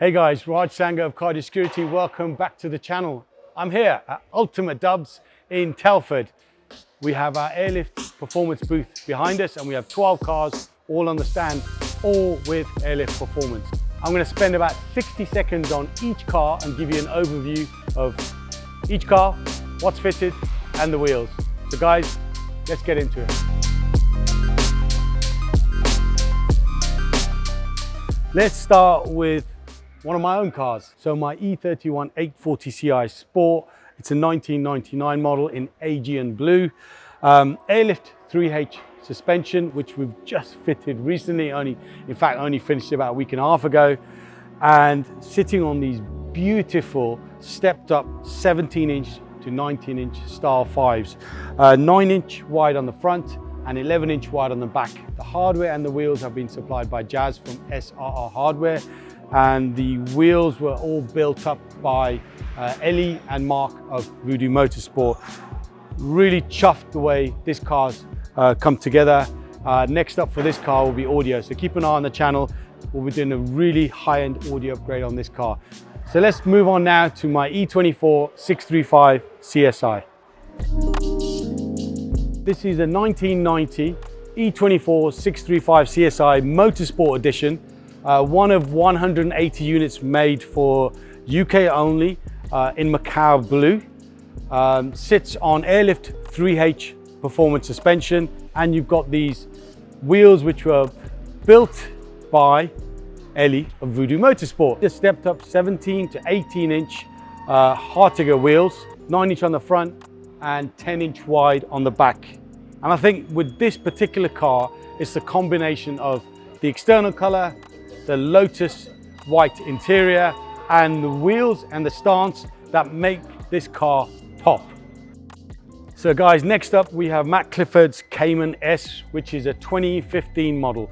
Hey guys, Raj Sangha of Cardio Security. Welcome back to the channel. I'm here at Ultimate Dubs in Telford. We have our Airlift Performance booth behind us and we have 12 cars all on the stand, all with Airlift Performance. I'm going to spend about 60 seconds on each car and give you an overview of each car, what's fitted and the wheels. So guys, let's get into it. Let's start with one of my own cars. So my E31 840 Ci Sport. It's a 1999 model in Aegean blue. Airlift 3H suspension, which we've just fitted recently, only finished about a week and a half ago. And sitting on these beautiful stepped up 17-inch to 19-inch Star 5s. 9-inch wide on the front and 11-inch wide on the back. The hardware and the wheels have been supplied by Jazz from SRR Hardware. And the wheels were all built up by Ellie and Mark of Voodoo Motorsport. Really chuffed the way this car's come together. Next up for this car will be audio, so keep an eye on the channel. We'll be doing a really high-end audio upgrade on this car. So let's move on now to my E24 635 CSI. This is a 1990 E24 635 CSI Motorsport Edition. One of 180 units made for UK only in Macau blue. Sits on Airlift 3H performance suspension, and you've got these wheels which were built by Ellie of Voodoo Motorsport. Just stepped up 17 to 18-inch Hartiger wheels, 9-inch on the front and 10-inch wide on the back. And I think with this particular car, it's the combination of the external color, the Lotus white interior, and the wheels and the stance that make this car pop. So guys, next up we have Matt Clifford's Cayman S, which is a 2015 model.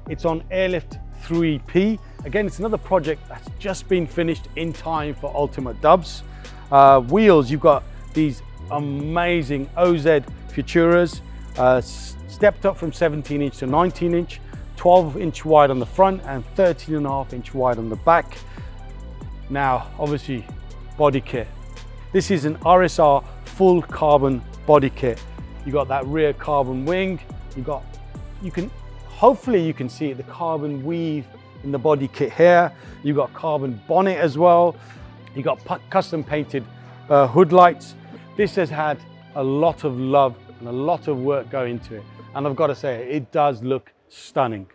It's on Airlift 3P. Again, it's another project that's just been finished in time for Ultimate Dubs. Wheels, you've got these amazing OZ Futuras, stepped up from 17-inch to 19-inch. 12-inch wide on the front and 13.5-inch wide on the back. Now, obviously, body kit. This is an RSR full carbon body kit. You got that rear carbon wing. Hopefully you can see it, the carbon weave in the body kit here. You've got carbon bonnet as well. You got custom painted hood lights. This has had a lot of love and a lot of work going into it. And I've got to say, it does look stunning.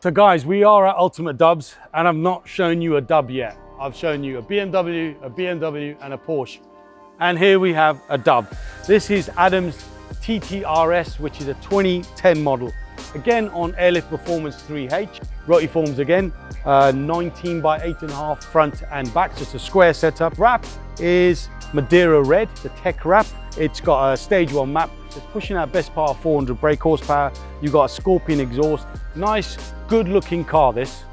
So guys, we are at Ultimate Dubs and I've not shown you a dub yet. I've shown you a BMW and a Porsche. And here we have a dub. This is Adam's TTRS, which is a 2010 model. Again on Airlift Performance 3H. Rotiforms again, 19 by 8.5 front and back, just a square setup. Wrap is Madeira Red, the tech wrap. It's got a stage 1 map. It's pushing out best part of 400 brake horsepower. You've got a Scorpion exhaust. Nice, good looking car this.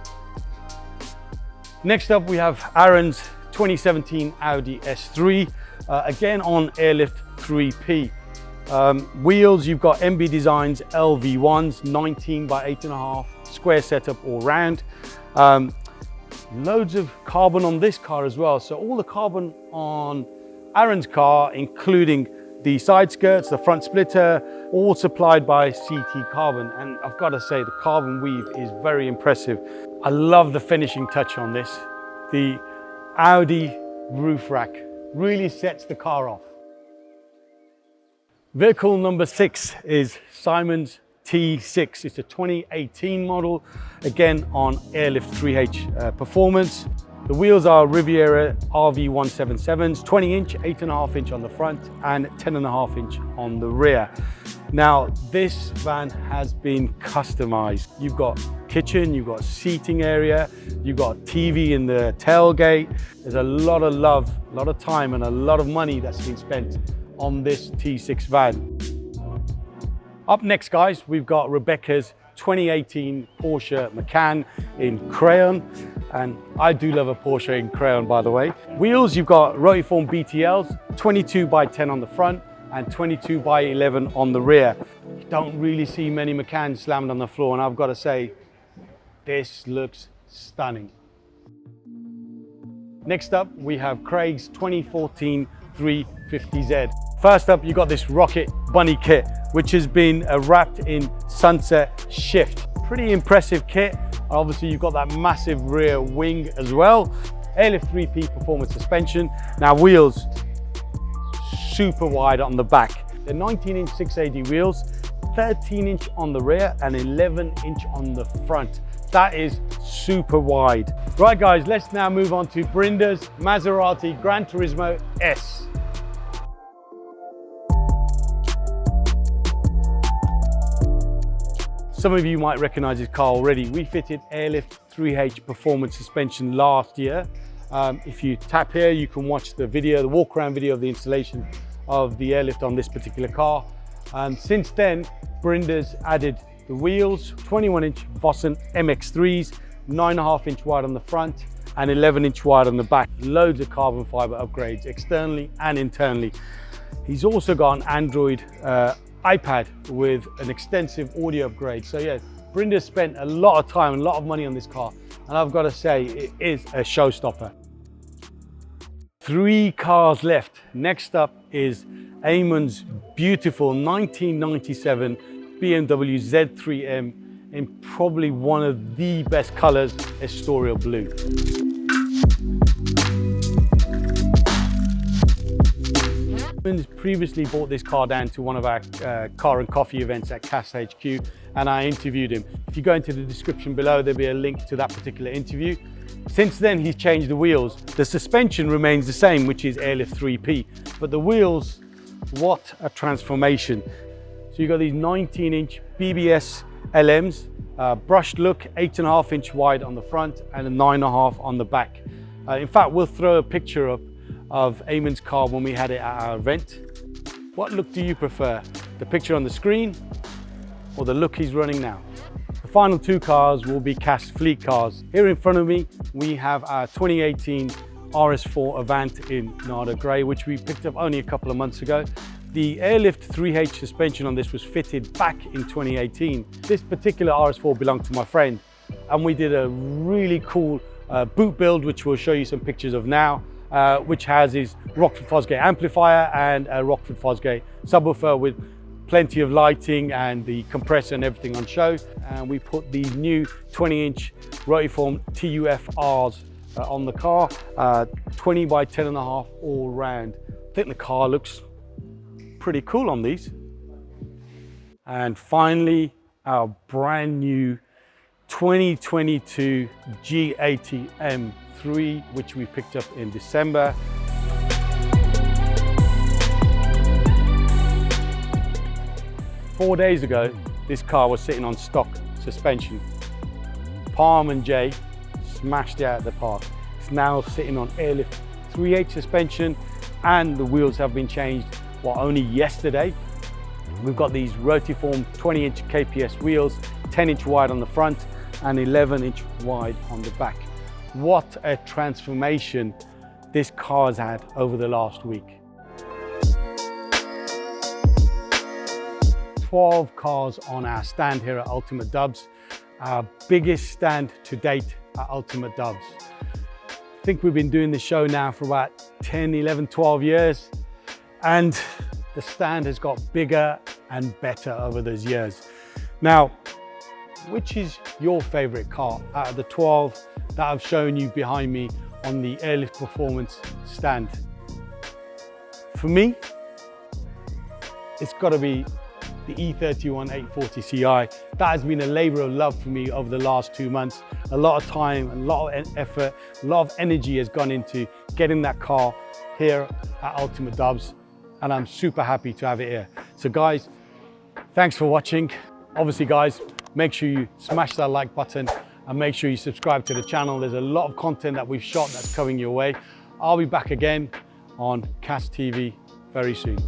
Next up we have Aaron's 2017 Audi S3, again on Airlift 3P. Wheels, you've got MB Designs LV1s, 19 by 8.5, square setup all round. Loads of carbon on this car as well. So all the carbon on Aaron's car, including the side skirts, the front splitter, all supplied by CT Carbon. And I've got to say, the carbon weave is very impressive. I love the finishing touch on this. The Audi roof rack really sets the car off. Vehicle number 6 is Simon's T6. It's a 2018 model, again on Airlift 3H Performance. The wheels are Riviera RV177s, 20-inch, 8.5-inch on the front and 10.5-inch on the rear. Now, this van has been customized. You've got kitchen, you've got seating area, you've got TV in the tailgate. There's a lot of love, a lot of time and a lot of money that's been spent on this T6 van. Up next, guys, we've got Rebecca's 2018 Porsche Macan in crayon. And I do love a Porsche in crayon, by the way. Wheels, you've got Rotiform BTLs, 22 by 10 on the front and 22 by 11 on the rear. You don't really see many Macans slammed on the floor, and I've got to say, this looks stunning. Next up, we have Craig's 2014 350Z. First up, you got this Rocket Bunny kit, which has been wrapped in Sunset Shift. Pretty impressive kit. Obviously, you've got that massive rear wing as well. Airlift 3P performance suspension. Now wheels, super wide on the back. They're 19-inch 6AD wheels, 13-inch on the rear and 11-inch on the front. That is super wide. Right guys, let's now move on to Brinda's Maserati Gran Turismo S. Some of you might recognize this car already. We fitted Airlift 3H performance suspension last year. If you tap here, you can watch the video, the walk around video of the installation of the Airlift on this particular car. And since then, Brinda's added the wheels, 21-inch Vossen MX3s, 9.5-inch wide on the front and 11-inch wide on the back. Loads of carbon fiber upgrades externally and internally. He's also got an Android iPad with an extensive audio upgrade. So yeah, Brinda spent a lot of time and a lot of money on this car, and I've got to say it is a showstopper. 3 cars left. Next up is Eamon's beautiful 1997 BMW Z3M in probably one of the best colors, Estoril Blue. Eamon's previously brought this car down to one of our car and coffee events at CAS HQ, and I interviewed him. If you go into the description below, there'll be a link to that particular interview. Since then, he's changed the wheels. The suspension remains the same, which is Airlift 3P, but the wheels, what a transformation. So you've got these 19-inch BBS LMs, brushed look, 8.5-inch wide on the front and a 9.5 on the back. In fact, we'll throw a picture up of Eamon's car when we had it at our event. What look do you prefer? The picture on the screen or the look he's running now? The final 2 cars will be CAS fleet cars. Here in front of me, we have our 2018 RS4 Avant in Nada Grey, which we picked up only a couple of months ago. The Airlift 3H suspension on this was fitted back in 2018. This particular RS4 belonged to my friend, and we did a really cool boot build, which we'll show you some pictures of now, which has his Rockford Fosgate amplifier and a Rockford Fosgate subwoofer with plenty of lighting and the compressor and everything on show. And we put these new 20-inch rotiform TUF-Rs on the car, 20 by 10.5 all round. I think the car looks pretty cool on these. And finally, our brand new 2022 G80 M3, which we picked up in December. Four days ago, this car was sitting on stock suspension. Palm and Jay smashed it out of the park. It's now sitting on Airlift 3H suspension, and the wheels have been changed, well, only yesterday. We've got these rotiform 20-inch KPS wheels, 10-inch wide on the front and 11-inch wide on the back. What a transformation this car's had over the last week. 12 cars on our stand here at Ultimate Dubs, our biggest stand to date at Ultimate Dubs. I think we've been doing this show now for about 10, 11, 12 years, and the stand has got bigger and better over those years. Now, which is your favorite car out of the 12 that I've shown you behind me on the Airlift Performance stand? For me, it's got to be the E31 840 Ci. That has been a labor of love for me over the last 2 months. A lot of time, a lot of effort, a lot of energy has gone into getting that car here at Ultimate Dubs, and I'm super happy to have it here. So guys, thanks for watching. Obviously guys, make sure you smash that like button and make sure you subscribe to the channel. There's a lot of content that we've shot that's coming your way. I'll be back again on CAS TV very soon.